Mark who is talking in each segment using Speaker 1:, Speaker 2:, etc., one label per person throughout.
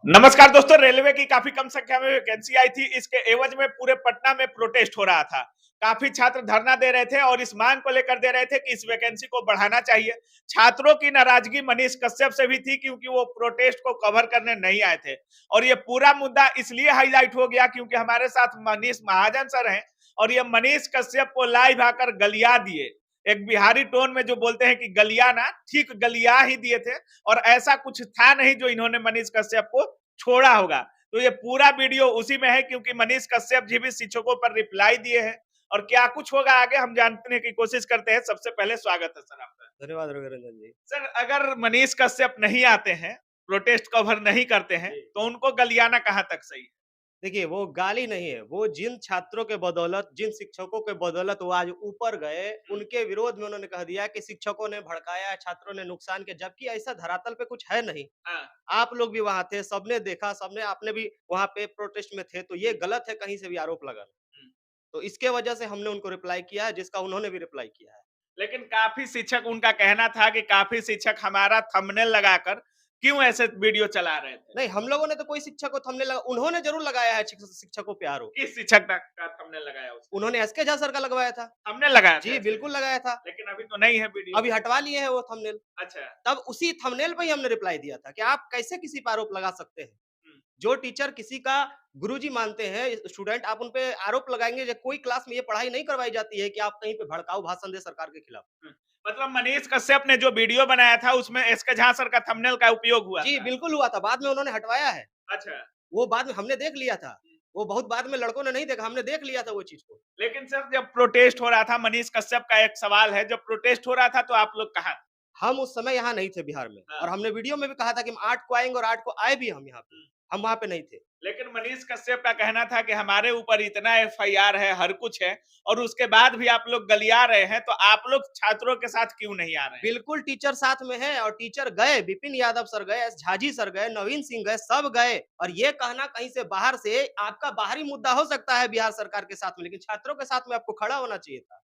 Speaker 1: नमस्कार दोस्तों, रेलवे की काफी कम संख्या में वैकेंसी आई थी। इसके एवज में पूरे पटना में प्रोटेस्ट हो रहा था। काफी छात्र धरना दे रहे थे और इस मांग को लेकर दे रहे थे कि इस वैकेंसी को बढ़ाना चाहिए। छात्रों की नाराजगी मनीष कश्यप से भी थी क्योंकि वो प्रोटेस्ट को कवर करने नहीं आए थे। और ये पूरा मुद्दा इसलिए हाईलाइट हो गया क्योंकि हमारे साथ मनीष महाजन सर हैं और ये मनीष कश्यप को लाइव आकर गलिया दिए। एक बिहारी टोन में जो बोलते हैं कि गलिया ना, ठीक गलिया ही दिए थे। और ऐसा कुछ था नहीं जो इन्होंने मनीष कश्यप को छोड़ा होगा। तो ये पूरा वीडियो उसी में है क्योंकि मनीष कश्यप जी भी शिक्षकों पर रिप्लाई दिए हैं और क्या कुछ होगा आगे हम जानने की कोशिश करते हैं। सबसे पहले स्वागत है सर आपका।
Speaker 2: धन्यवाद रविरंजन जी।
Speaker 1: सर, अगर मनीष कश्यप नहीं आते हैं, प्रोटेस्ट कवर नहीं करते हैं, तो उनको गलियाना कहाँ तक सही है?
Speaker 2: देखिए, वो गाली नहीं है, वो जिन छात्रों के बदौलत, जिन शिक्षकों के बदौलत वो आज ऊपर गए, उनके विरोध में उन्होंने कह दिया कि शिक्षकों ने भड़काया, छात्रों ने नुकसान किया, जबकि ऐसा धरातल पे कुछ है नहीं।
Speaker 1: हाँ।
Speaker 2: आप लोग भी वहाँ थे, सबने देखा, सबने आपने भी वहाँ पे प्रोटेस्ट में थे, तो ये गलत है कहीं से भी आरोप लगाना।
Speaker 1: हम्म।
Speaker 2: तो इसके वजह से हमने उनको रिप्लाई किया है, जिसका उन्होंने भी रिप्लाई किया है।
Speaker 1: लेकिन काफी शिक्षक, उनका कहना था कि काफी शिक्षक हमारा थंबनेल लगाकर क्यों ऐसे वीडियो चला रहे थे।
Speaker 2: नहीं, हम लोगों ने तो कोई शिक्षक को थंबनेल लगा, उन्होंने ज़रूर लगाया है शिक्षकों पे आरोप।
Speaker 1: किस शिक्षक का थंबनेल लगाया उसने?
Speaker 2: उन्होंने एसके झा सर का लगवाया था।
Speaker 1: हमने लगाया था
Speaker 2: जी,
Speaker 1: ऐसे?
Speaker 2: बिल्कुल लगाया था।
Speaker 1: लेकिन अभी तो नहीं है वीडियो।
Speaker 2: अभी हटवा लिए हैं वो थंबनेल।
Speaker 1: अच्छा।
Speaker 2: तब उसी थंबनेल पे ही हमने रिप्लाई दिया था कि आप कैसे किसी पे आरोप लगा सकते हैं?
Speaker 1: हम्म।
Speaker 2: जो टीचर किसी का गुरुजी मानते हैं स्टूडेंट, आप उन पे आरोप लगाएँगे जब कोई क्लास में ये पढ़ाई नहीं करवाई जाती है कि आप कहीं पे भड़काऊ भाषण दें सरकार के खिलाफ।
Speaker 1: हम्म। मतलब मनीष कश्यप ने जो वीडियो बनाया था उसमें एसके झा सर का थंबनेल का उपयोग हुआ
Speaker 2: जी,
Speaker 1: था।
Speaker 2: बिल्कुल हुआ था, बाद में उन्होंने हटवाया है।
Speaker 1: अच्छा।
Speaker 2: वो बाद में हमने देख लिया था। वो बहुत बाद में लड़कों ने नहीं देखा, हमने देख लिया था वो चीज़ को।
Speaker 1: लेकिन सर, जब प्रोटेस्ट हो रहा था, मनीष कश्यप का एक सवाल है, जब प्रोटेस्ट हो रहा था तो आप लोग कहाँ थे?
Speaker 2: हम उस समय यहाँ नहीं थे बिहार में
Speaker 1: हाँ।
Speaker 2: और हमने वीडियो में भी कहा था कि हम 8 को आएँगे और 8 को आए भी हम यहाँ पे। हम वहाँ पे नहीं थे।
Speaker 1: लेकिन मनीष कश्यप का कहना था कि हमारे ऊपर इतना एफआईआर है, हर कुछ है, और उसके बाद भी आप लोग गलिया रहे हैं, तो आप लोग छात्रों के साथ क्यों नहीं आ रहे हैं?
Speaker 2: बिल्कुल टीचर साथ में है और टीचर गए, विपिन यादव सर गए, एस झाजी सर गए, नवीन सिंह गए, सब गए। और ये कहना कहीं से बाहर से आपका बाहरी मुद्दा हो सकता है बिहार सरकार के साथ में, लेकिन छात्रों के साथ में आपको खड़ा होना चाहिए था।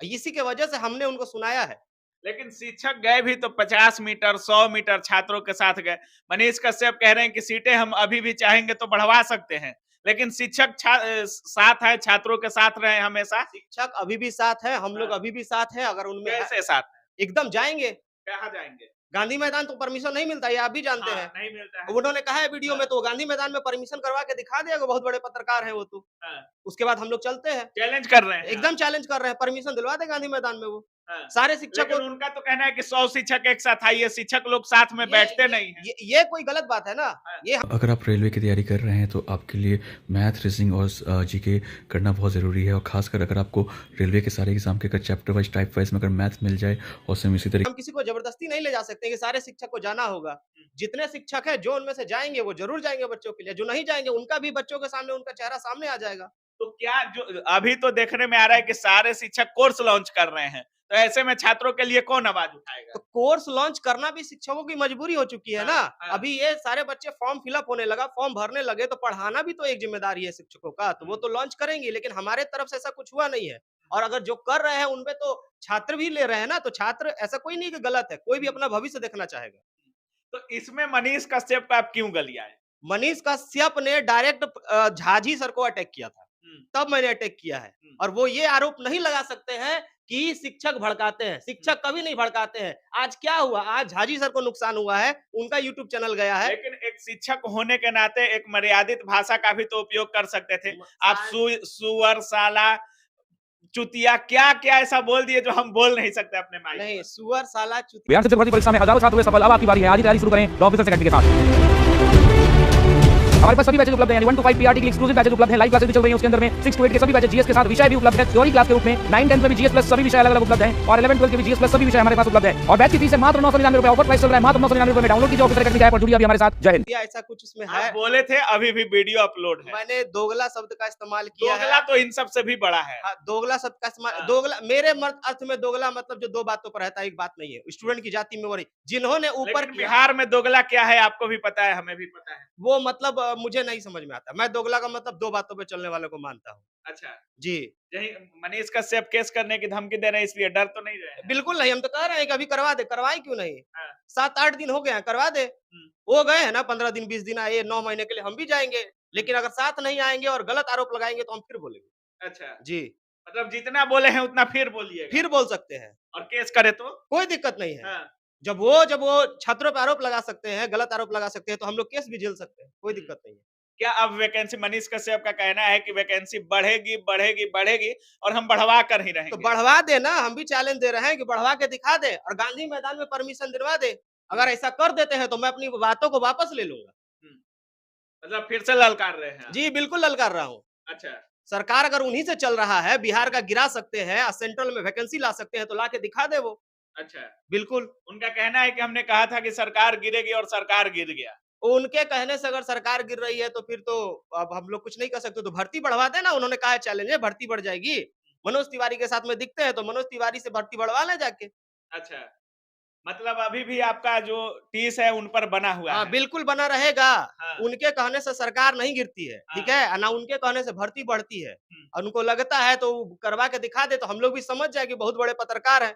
Speaker 2: इसी के वजह से हमने उनको सुनाया है।
Speaker 1: लेकिन शिक्षक गए भी तो 50 मीटर 100 मीटर छात्रों के साथ गए। मनीष कश्यप कह रहे हैं कि सीटें हम अभी भी चाहेंगे तो बढ़वा सकते हैं, लेकिन शिक्षक साथ है, छात्रों के साथ रहे हमेशा।
Speaker 2: शिक्षक अभी भी साथ है, हम लोग
Speaker 1: हाँ।
Speaker 2: अभी भी साथ हैं, अगर उनमें
Speaker 1: कैसे साथ है?
Speaker 2: एकदम जाएँगे।
Speaker 1: कहाँ जाएंगे?
Speaker 2: गांधी मैदान तो परमिशन नहीं मिलता, ये आप भी जानते
Speaker 1: हाँ,
Speaker 2: हैं।
Speaker 1: नहीं मिलता है।
Speaker 2: उन्होंने कहा है वीडियो
Speaker 1: हाँ।
Speaker 2: में, तो गांधी मैदान में परमिशन करवा के दिखा देगा, बहुत बड़े पत्रकार हैं वो तो।
Speaker 1: हाँ।
Speaker 2: उसके बाद हम लोग चलते हैं।
Speaker 1: चैलेंज कर रहे हैं आप।
Speaker 2: एकदम चैलेंज कर रहे हैं, परमिशन दिलवा दे गांधी मैदान में वो।
Speaker 1: हाँ।
Speaker 2: सारे शिक्षकों
Speaker 1: लेकिन उनका तो कहना है कि 100 शिक्षक एक साथ आइए, शिक्षक लोग साथ में बैठते नहीं हैं।
Speaker 2: ये कोई गलत बात है ना।
Speaker 1: हाँ।
Speaker 2: ये
Speaker 3: अगर आप रेलवे की तैयारी कर रहे हैं तो आपके लिए मैथ, रीजनिंग और जीके करना बहुत ज़रूरी है। और खासकर अगर आपको रेलवे के सारे एग्जाम के अगर चैप्टर वाइज, टाइप वाइज में अगर मैथ मिल जाए और सेम इसी तरीके
Speaker 2: हम किसी को जबरदस्ती नहीं ले जा सकते कि सारे शिक्षक को जाना होगा। जितने शिक्षक हैं जो उनमें से जाएंगे वो जरूर जाएंगे बच्चों के लिए, जो नहीं जाएंगे उनका भी बच्चों के सामने उनका चेहरा सामने आ जाएगा।
Speaker 1: तो क्या जो अभी तो देखने में आ रहा है कि सारे शिक्षक कोर्स लॉन्च कर रहे हैं, तो ऐसे में छात्रों के लिए कौन आवाज उठाएगा?
Speaker 2: तो कोर्स लॉन्च करना भी शिक्षकों की मजबूरी हो चुकी है ना।
Speaker 1: हाँ।
Speaker 2: अभी ये सारे बच्चे फॉर्म फिलअप होने लगा, फॉर्म भरने लगे, तो पढ़ाना भी तो एक जिम्मेदारी है शिक्षकों का, तो वो तो लॉन्च करेंगे, लेकिन हमारे तरफ से ऐसा कुछ हुआ नहीं है। और अगर जो कर रहे हैं उनपे तो छात्र भी ले रहे हैं ना, तो छात्र ऐसा कोई नहीं कि गलत है, कोई भी अपना भविष्य देखना चाहेगा।
Speaker 1: तो इसमें मनीष कश्यप का आप क्यों गलियाए?
Speaker 2: मनीष कश्यप ने डायरेक्ट झाजी सर को अटैक किया था, तब मैंने अटैक किया है। और वो ये आरोप नहीं लगा सकते हैं कि शिक्षक भड़काते हैं। शिक्षक कभी नहीं भड़काते हैं। आज क्या हुआ, आज झाजी सर को नुकसान हुआ है, उनका यूट्यूब चैनल गया है।
Speaker 1: लेकिन एक शिक्षक होने के नाते एक मर्यादित भाषा का भी तो उपयोग कर सकते थे। आप सुअर, साला, चुतिया, क्या क्या ऐसा बोल दिए जो हम बोल नहीं सकते अपने माइक
Speaker 2: नहीं,
Speaker 1: पर।
Speaker 2: सुअर, साला, चुतिया।
Speaker 4: बिहार शिक्षक भर्ती परीक्षा में हजारों छात्र हुए सफल। अब आपकी बारी है, आज ही तैयारी शुरू करें लॉ ऑफिसर सेकेंडरी के साथ। हमारे पास सभी बैचेज उपलब्ध हैं, 1 to 5 पीआरटी के एक्सक्लूसिव बैचेज उपलब्ध हैं, लाइव क्लासेस भी चल रही हैं, उसके अंदर में 6 to 8 के सभी बैचेज जीएस के साथ विषय भी उपलब्ध है, थ्योरी क्लास के रूप में 9 10 में भी जीएस प्लस सभी विषय अलग-अलग उपलब्ध हैं, और 11 12 के भी जीएस प्लस सभी विषय हमारे पास उपलब्ध है। और बैच की फीस है मात्र 999 रुपए, ऑफर प्राइस चल रहा है मात्र 999 रुपए में। डाउनलोड कीजिए ऑफिसर एकेडमी ऐप और जुड़िए अभी हमारे साथ। जय हिंद।
Speaker 2: ऐसा कुछ इसमें
Speaker 1: आप
Speaker 2: है।
Speaker 1: बोले थे, अभी भी वीडियो अपलोड है।
Speaker 2: मैंने दोगला शब्द का इस्तेमाल किया है।
Speaker 1: दोगला तो इन सब से भी बड़ा है।
Speaker 2: हाँ, दोगला शब्द का इस्तेमाल,
Speaker 1: हाँ।
Speaker 2: दोगला मेरे अर्थ में दोगला मतलब जो दो बातों पर रहता है, एक बात नहीं है। स्टूडेंट की जाति में वो नहीं, जिन्होंने ऊपर
Speaker 1: लेकिन बिहार में दोगला क्या है आपको भी पता है, हमें भी पता है।
Speaker 2: वो मतलब मुझे नहीं समझ में आता। मैं दोगला का मतलब 2 बातों पे चलने वाले को मानता हूँ।
Speaker 1: अच्छा,
Speaker 2: जी,
Speaker 1: यही मनीष कश्यप केस करने की धमकी दे रहे हैं, इसलिए डर तो नहीं रहे हैं?
Speaker 2: बिल्कुल नहीं, हम तो कह रहे हैं कि अभी करवा दे, करवाएँ क्यों नहीं?
Speaker 1: हाँ।
Speaker 2: 7-8 दिन हो गए हैं, करवा दे। हो गए हैं ना 15 दिन, 20 दिन आए, 9 महीने के लिए हम भी जाएँगे। लेकिन अगर साथ नहीं आएँगे और गलत आरोप लगाएँगे तो हम फिर बोलेंगे।
Speaker 1: अच्छा,
Speaker 2: जी,
Speaker 1: मतलब जितना बोले हैं उतना फिर बोलिएगा।
Speaker 2: फिर बोल सकते हैं,
Speaker 1: और केस करे तो?
Speaker 2: कोई दिक्कत नहीं है।
Speaker 1: हाँ।
Speaker 2: जब वो छात्रों पे आरोप लगा सकते हैं, गलत आरोप लगा सकते हैं, तो हम लोग केस भी झेल सकते हैं, कोई दिक्कत नहीं है।
Speaker 1: क्या अब वैकेंसी, मनीष कश्यप का कहना है कि वैकेंसी बढ़ेगी, बढ़ेगी, बढ़ेगी और हम बढ़वा कर ही
Speaker 2: तो
Speaker 1: रहेंगे।
Speaker 2: बढ़वा दे ना, हम भी चैलेंज दे रहे हैं कि बढ़वा के दिखा दे और गांधी मैदान में परमिशन दिलवा दे। अगर ऐसा कर देते हैं तो मैं अपनी बातों को वापस ले लूंगा।
Speaker 1: मतलब फिर से ललकार रहे हैं आप।
Speaker 2: जी, बिल्कुल ललकार रहा हूँ।
Speaker 1: अच्छा,
Speaker 2: सरकार अगर उन्हीं से चल रहा है, बिहार का गिरा सकते हैं और सेंट्रल में वैकेंसी ला सकते हैं, तो ला के दिखा दे वो।
Speaker 1: अच्छा।
Speaker 2: बिल्कुल,
Speaker 1: उनका कहना है कि हमने कहा था कि सरकार गिरेगी और सरकार गिर गया।
Speaker 2: उनके कहने से अगर सरकार गिर रही है तो फिर तो अब हम लोग कुछ नहीं कर सकते, तो भर्ती बढ़वा देना। उन्होंने कहा है चैलेंज है, भर्ती बढ़ जाएगी। मनोज तिवारी के साथ में दिखते हैं तो मनोज तिवारी से भर्ती बढ़वा लें जाके।
Speaker 1: अच्छा, मतलब अभी भी आपका जो टीस है उन पर बना हुआ
Speaker 2: हाँ,
Speaker 1: है।
Speaker 2: बिल्कुल बना रहेगा।
Speaker 1: हाँ।
Speaker 2: उनके कहने से सरकार नहीं गिरती है, ठीक है? ना उनके कहने से भर्ती बढ़ती है। और उनको लगता है तो करवा के दिखा दे तो हम लोग भी समझ जाए कि बहुत बड़े पत्रकार हैं।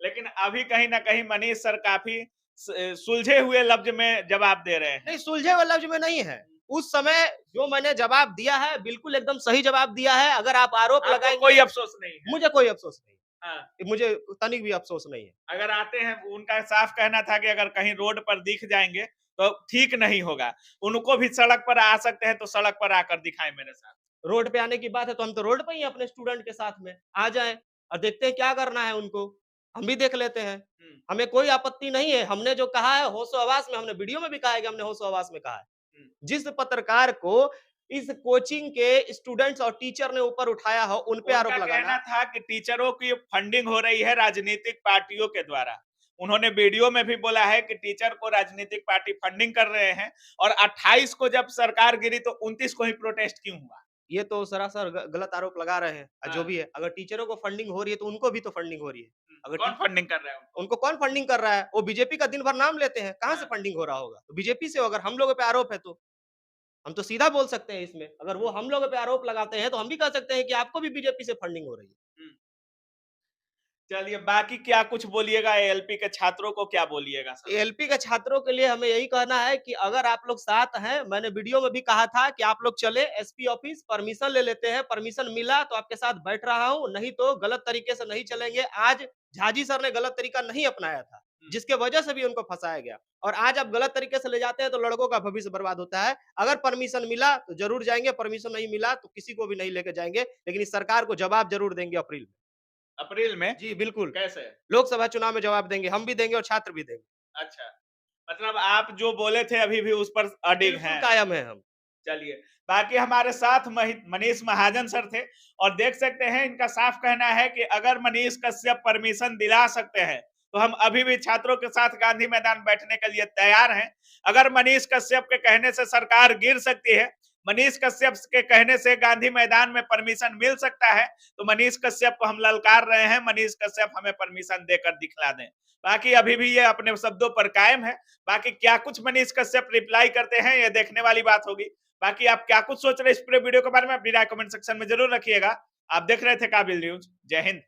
Speaker 1: लेकिन अभी कहीं न कहीं मनीष सर काफ़ी सुलझे हुए लफ्ज़ में जवाब दे रहे हैं।
Speaker 2: नहीं, सुलझे हुए लफ्ज में नहीं है। उस समय जो मैंने जवाब दिया है, बिल्कुल एकदम सही जवाब दिया है। अगर आप आरोप
Speaker 1: आपको
Speaker 2: लगाएंगे,
Speaker 1: कोई अफ़सोस नहीं है।
Speaker 2: मुझे कोई अफ़सोस नहीं।
Speaker 1: हाँ,
Speaker 2: मुझे तनिक भी अफ़सोस नहीं है।
Speaker 1: अगर आते हैं, उनका साफ कहना था कि अगर कहीं रोड पर दिख जाएँगे तो ठीक नहीं होगा। उनको भी सड़क पर आ सकते हैं तो सड़क पर आकर दिखाएँ मेरे साथ।
Speaker 2: रोड पे आने की बात है तो हम तो रोड पे ही हैं अपने स्टूडेंट के साथ में। आ जाएँ और देखते हैं क्या करना है उनको। हम भी देख लेते हैं। हमें कोई आपत्ति नहीं है। हमने जो कहा है होशो-हवास में, हमने वीडियो में भी कहा है कि हमने होशो-हवास में कहा है। जिस पत्रकार को इस कोचिंग के स्टूडेंट्स और टीचर ने ऊपर उठाया हो, उन पे आरोप
Speaker 1: उनका
Speaker 2: लगाना।
Speaker 1: कहना था कि टीचरों की फंडिंग हो रही है राजनीतिक पार्टियों के द्वारा। उन्होंने वीडियो में भी बोला है कि टीचर को राजनीतिक पार्टी फंडिंग कर रहे हैं और 28 को जब सरकार गिरी तो 29 को ही प्रोटेस्ट क्यों हुआ?
Speaker 2: ये तो सरासर गलत आरोप लगा रहे हैं।
Speaker 1: हाँ।
Speaker 2: जो भी है, अगर टीचरों को फंडिंग हो रही है तो उनको भी तो फंडिंग हो रही है। अगर
Speaker 1: कौन फंडिंग कर रहा है उनको?
Speaker 2: उनको कौन फंडिंग कर रहा है? वो बीजेपी का दिन भर नाम लेते हैं। कहाँ से
Speaker 1: हाँ।
Speaker 2: फंडिंग हो रहा होगा? तो बीजेपी से, अगर हम लोगों पे आरोप है तो हम तो सीधा बोल सकते हैं इसमें। अगर वो हम लोगों पे आरोप लगाते हैं तो हम भी कह सकते हैं कि आपको भी बीजेपी से फंडिंग हो रही है।
Speaker 1: चलिए, बाकी क्या कुछ बोलिएगा, एएलपी के छात्रों को क्या बोलिएगा सर?
Speaker 2: एएलपी के छात्रों के लिए हमें यही कहना है कि अगर आप लोग साथ हैं, मैंने वीडियो में भी कहा था कि आप लोग चले एसपी ऑफिस, परमिशन ले लेते हैं। परमिशन मिला तो आपके साथ बैठ रहा हूँ, नहीं तो गलत तरीके से नहीं चलेंगे। आज झाजी सर ने गलत तरीका नहीं अपनाया था, जिसके वजह से भी उनको फंसाया गया। और आज आप गलत तरीके से ले जाते हैं तो लड़कों का भविष्य बर्बाद होता है। अगर परमिशन मिला तो जरूर जाएंगे, परमिशन नहीं मिला तो किसी को भी नहीं लेके जाएंगे। लेकिन इस सरकार को जवाब जरूर देंगे अप्रैल में।
Speaker 1: अप्रैल में?
Speaker 2: जी, बिल्कुल।
Speaker 1: कैसे?
Speaker 2: लोकसभा चुनाव में जवाब देंगे, हम भी देंगे और छात्र भी देंगे।
Speaker 1: अच्छा, मतलब आप जो बोले थे अभी भी उस पर अडिग
Speaker 2: बिल्कुल
Speaker 1: हैं।
Speaker 2: कायम है हम।
Speaker 1: चलिए, बाकी हमारे साथ मनीष महाजन सर थे और देख सकते हैं इनका साफ कहना है कि अगर मनीष कश्यप परमिशन दिला सकते हैं तो हम अभी भी छात्रों के साथ गांधी मैदान बैठने के लिए तैयार हैं। अगर मनीष कश्यप के कहने से सरकार गिर सकती है, मनीष कश्यप के कहने से गांधी मैदान में परमिशन मिल सकता है, तो मनीष कश्यप को हम ललकार रहे हैं। मनीष कश्यप हमें परमिशन देकर दिखला दें। बाकी अभी भी ये अपने शब्दों पर कायम है। बाकी क्या कुछ मनीष कश्यप रिप्लाई करते हैं ये देखने वाली बात होगी। बाकी आप क्या कुछ सोच रहे हैं इस पूरे वीडियो के बारे में, अपनी राय कमेंट सेक्शन में जरूर रखिएगा। आप देख रहे थे काबिल न्यूज। जय हिंद।